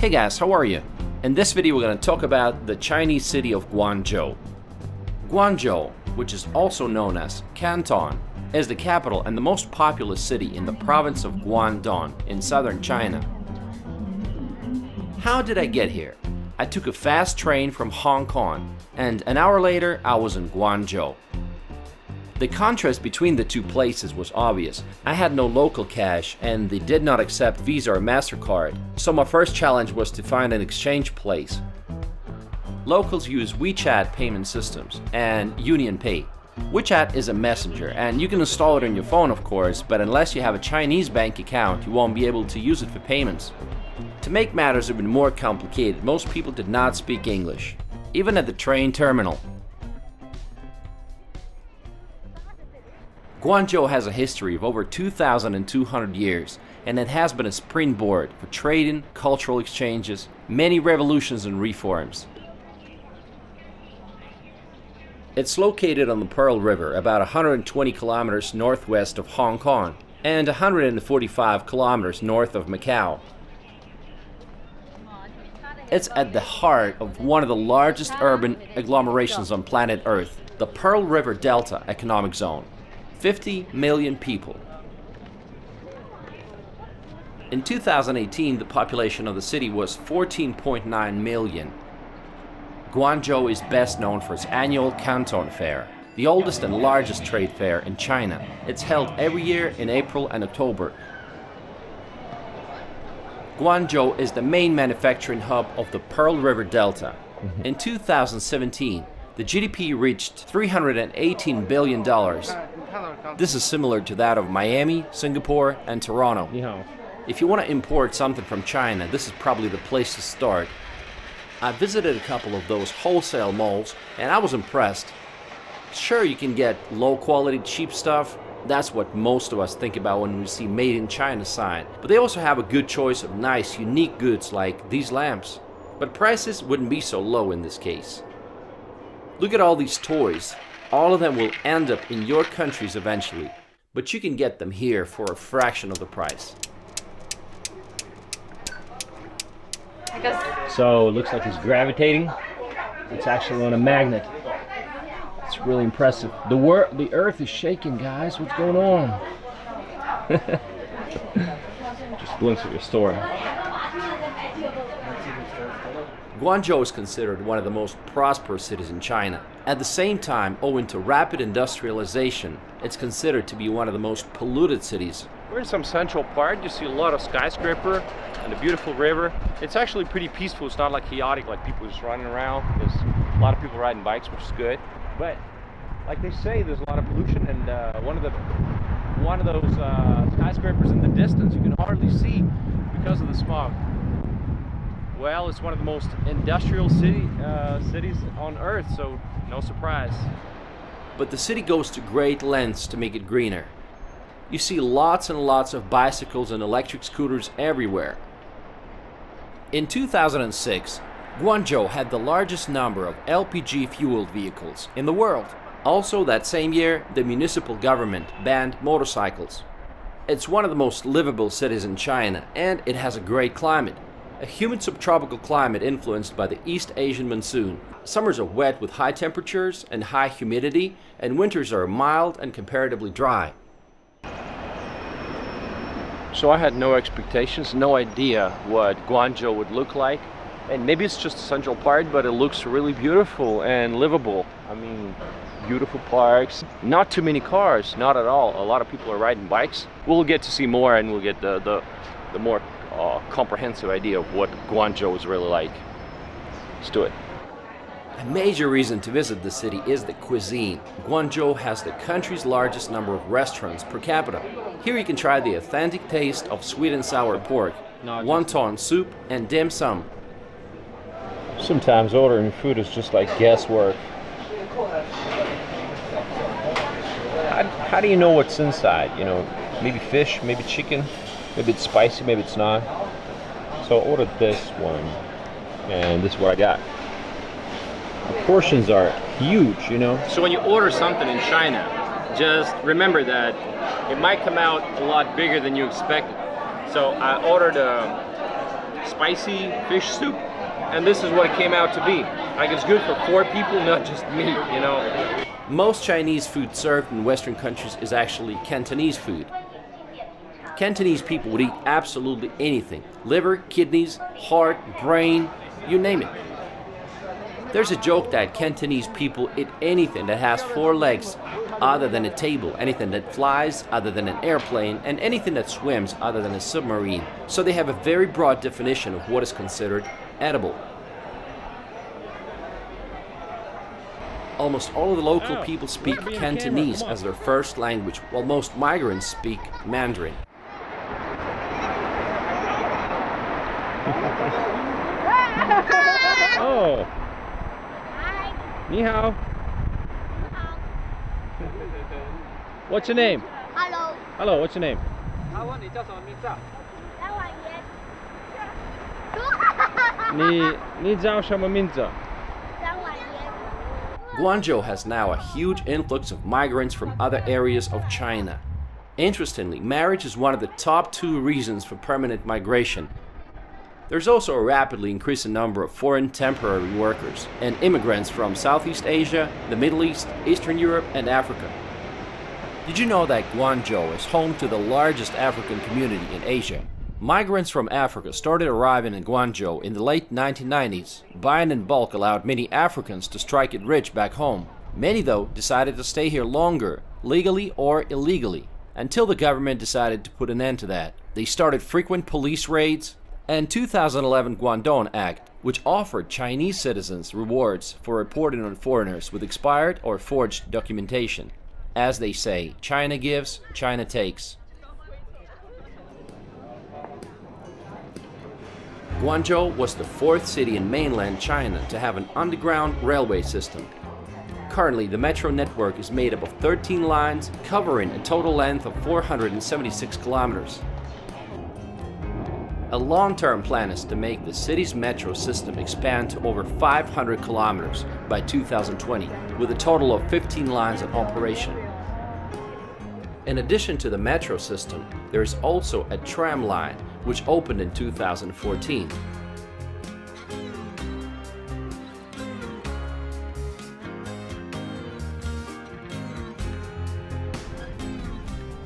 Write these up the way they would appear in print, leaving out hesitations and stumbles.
Hey guys, how are you? In this video we're going to talk about the Chinese city of Guangzhou. Guangzhou, which is also known as Canton, is the capital and the most populous city in the province of Guangdong in southern China. How did I get here? I took a fast train from Hong Kong, and an hour later I was in Guangzhou. The contrast between the two places was obvious. I had no local cash and they did not accept Visa or MasterCard, so my first challenge was to find an exchange place. Locals use WeChat payment systems and UnionPay. WeChat is a messenger and you can install it on your phone of course, but unless you have a Chinese bank account you won't be able to use it for payments. To make matters even more complicated, most people did not speak English, even at the train terminal. Guangzhou has a history of over 2,200 years, and it has been a springboard for trading, cultural exchanges, many revolutions and reforms. It's located on the Pearl River, about 120 kilometers northwest of Hong Kong and 145 kilometers north of Macau. It's at the heart of one of the largest urban agglomerations on planet Earth, the Pearl River Delta Economic Zone. 50 million people. In 2018, the population of the city was 14.9 million. Guangzhou is best known for its annual Canton Fair, the oldest and largest trade fair in China. It's held every year in April and October. Guangzhou is the main manufacturing hub of the Pearl River Delta. In 2017, the GDP reached $318 billion. This is similar to that of Miami, Singapore, and Toronto. If you want to import something from China, this is probably the place to start. I visited a couple of those wholesale malls, and I was impressed. Sure, you can get low-quality, cheap stuff. That's what most of us think about when we see Made in China sign. But they also have a good choice of nice, unique goods like these lamps. But prices wouldn't be so low in this case. Look at all these toys. All of them will end up in your countries eventually, but you can get them here for a fraction of the price. So it looks like it's gravitating. It's actually on a magnet. It's really impressive. The earth is shaking, guys. What's going on? Just glimpse of your store. Guangzhou is considered one of the most prosperous cities in China. At the same time, owing to rapid industrialization, it's considered to be one of the most polluted cities. We're in some central part. You see a lot of skyscraper and a beautiful river. It's actually pretty peaceful. It's not like chaotic, like people just running around. There's a lot of people riding bikes, which is good. But like they say, there's a lot of pollution, and one of those skyscrapers in the distance you can hardly see because of the smog. Well, it's one of the most industrial cities on Earth, so no surprise. But the city goes to great lengths to make it greener. You see lots and lots of bicycles and electric scooters everywhere. In 2006, Guangzhou had the largest number of LPG-fueled vehicles in the world. Also that same year, the municipal government banned motorcycles. It's one of the most livable cities in China, and it has a great climate. A humid subtropical climate influenced by the East Asian monsoon. Summers are wet with high temperatures and high humidity, and winters are mild and comparatively dry. So I had no expectations, no idea what Guangzhou would look like. And maybe it's just the central part, but it looks really beautiful and livable. I mean, beautiful parks, not too many cars, not at all. A lot of people are riding bikes. We'll get to see more, and we'll get the more comprehensive idea of what Guangzhou is really like. Let's do it. A major reason to visit the city is the cuisine. Guangzhou has the country's largest number of restaurants per capita. Here you can try the authentic taste of sweet and sour pork, wonton soup, and dim sum. Sometimes ordering food is just like guesswork. How do you know what's inside? You know, maybe fish, maybe chicken. Maybe it's spicy, maybe it's not. So I ordered this one, and this is what I got. The portions are huge, you know. So when you order something in China, just remember that it might come out a lot bigger than you expected. So I ordered spicy fish soup, and this is what it came out to be. Like, it's good for 4 people, not just me, you know. Most Chinese food served in Western countries is actually Cantonese food. Cantonese people would eat absolutely anything. Liver, kidneys, heart, brain, you name it. There's a joke that Cantonese people eat anything that has 4 legs other than a table, anything that flies other than an airplane, and anything that swims other than a submarine. So they have a very broad definition of what is considered edible. Almost all of the local people speak Cantonese as their first language, while most migrants speak Mandarin. Oh. 你好. What's your name? Hello. Hello, what's your name? 他问你叫什么名字啊？张婉妍。你叫什么名字？ 张婉妍。 Guangzhou has now a huge influx of migrants from other areas of China. Interestingly, marriage is one of the top 2 reasons for permanent migration. There's also a rapidly increasing number of foreign temporary workers and immigrants from Southeast Asia, the Middle East, Eastern Europe, and Africa. Did you know that Guangzhou is home to the largest African community in Asia? Migrants from Africa started arriving in Guangzhou in the late 1990s. Buying in bulk allowed many Africans to strike it rich back home. Many, though, decided to stay here longer, legally or illegally, until the government decided to put an end to that. They started frequent police raids, and 2011 Guangdong Act, which offered Chinese citizens rewards for reporting on foreigners with expired or forged documentation. As they say, China gives, China takes. Guangzhou was the 4th city in mainland China to have an underground railway system. Currently, the metro network is made up of 13 lines covering a total length of 476 kilometers. A long-term plan is to make the city's metro system expand to over 500 kilometers by 2020, with a total of 15 lines in operation. In addition to the metro system, there is also a tram line, which opened in 2014.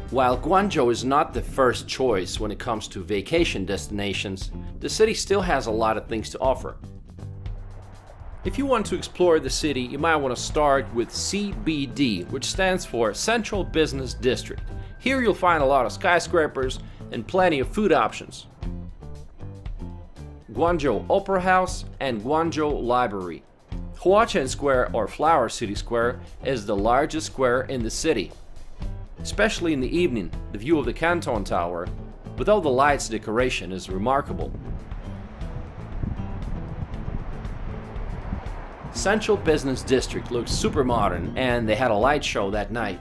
While Guangzhou is not the first choice when it comes to vacation destinations, the city still has a lot of things to offer. If you want to explore the city, you might want to start with CBD, which stands for Central Business District. Here you'll find a lot of skyscrapers and plenty of food options. Guangzhou Opera House and Guangzhou Library. Huaqian Square, or Flower City Square, is the largest square in the city. Especially in the evening, the view of the Canton Tower, with all the lights decoration, is remarkable. Central Business District looks super modern, and they had a light show that night.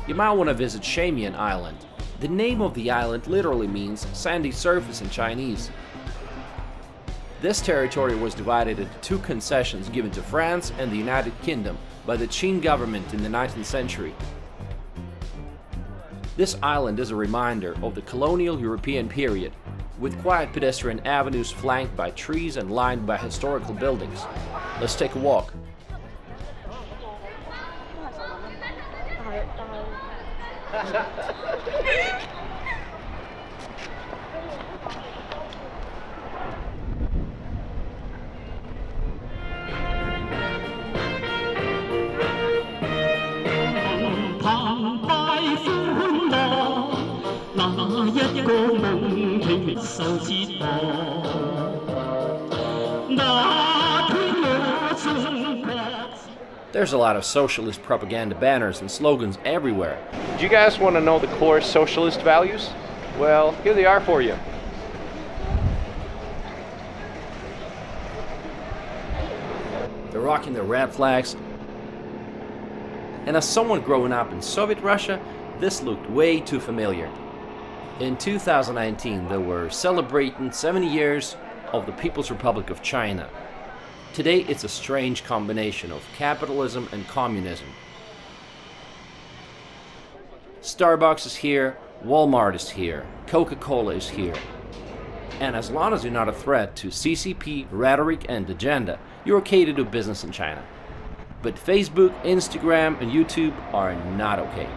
You might want to visit Shamian Island. The name of the island literally means sandy surface in Chinese. This territory was divided into 2 concessions given to France and the United Kingdom by the Qing government in the 19th century. This island is a reminder of the colonial European period, with quiet pedestrian avenues flanked by trees and lined by historical buildings. Let's take a walk. There's a lot of socialist propaganda banners and slogans everywhere. Do you guys want to know the core socialist values? Well, here they are for you. They're rocking their red flags. And as someone growing up in Soviet Russia, this looked way too familiar. In 2019, they were celebrating 70 years of the People's Republic of China. Today, it's a strange combination of capitalism and communism. Starbucks is here, Walmart is here, Coca-Cola is here. And as long as you're not a threat to CCP rhetoric and agenda, you're okay to do business in China. But Facebook, Instagram, and YouTube are not okay.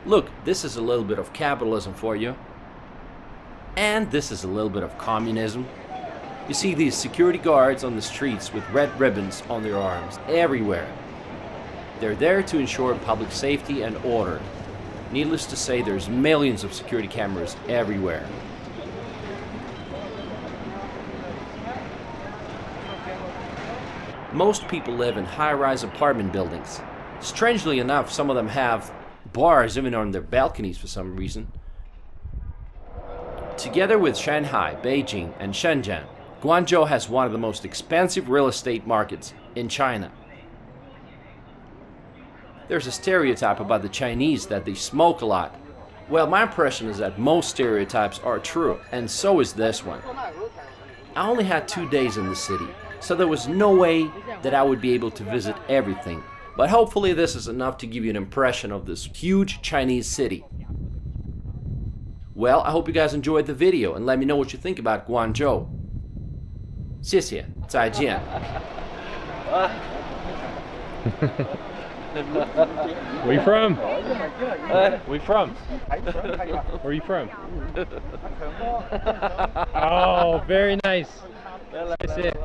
Look, this is a little bit of capitalism for you. And this is a little bit of communism. You see these security guards on the streets with red ribbons on their arms everywhere. They're there to ensure public safety and order. Needless to say, there's millions of security cameras everywhere. Most people live in high-rise apartment buildings. Strangely enough, some of them have bars even on their balconies for some reason. Together with Shanghai, Beijing, and Shenzhen, Guangzhou has one of the most expensive real estate markets in China. There's a stereotype about the Chinese that they smoke a lot. Well, my impression is that most stereotypes are true, and so is this one. I only had 2 days in the city, so there was no way that I would be able to visit everything. But hopefully this is enough to give you an impression of this huge Chinese city. Well, I hope you guys enjoyed the video and let me know what you think about Guangzhou. 谢谢，再见。 Where you from? Where you from? Where are you from? Oh, very nice. That's it.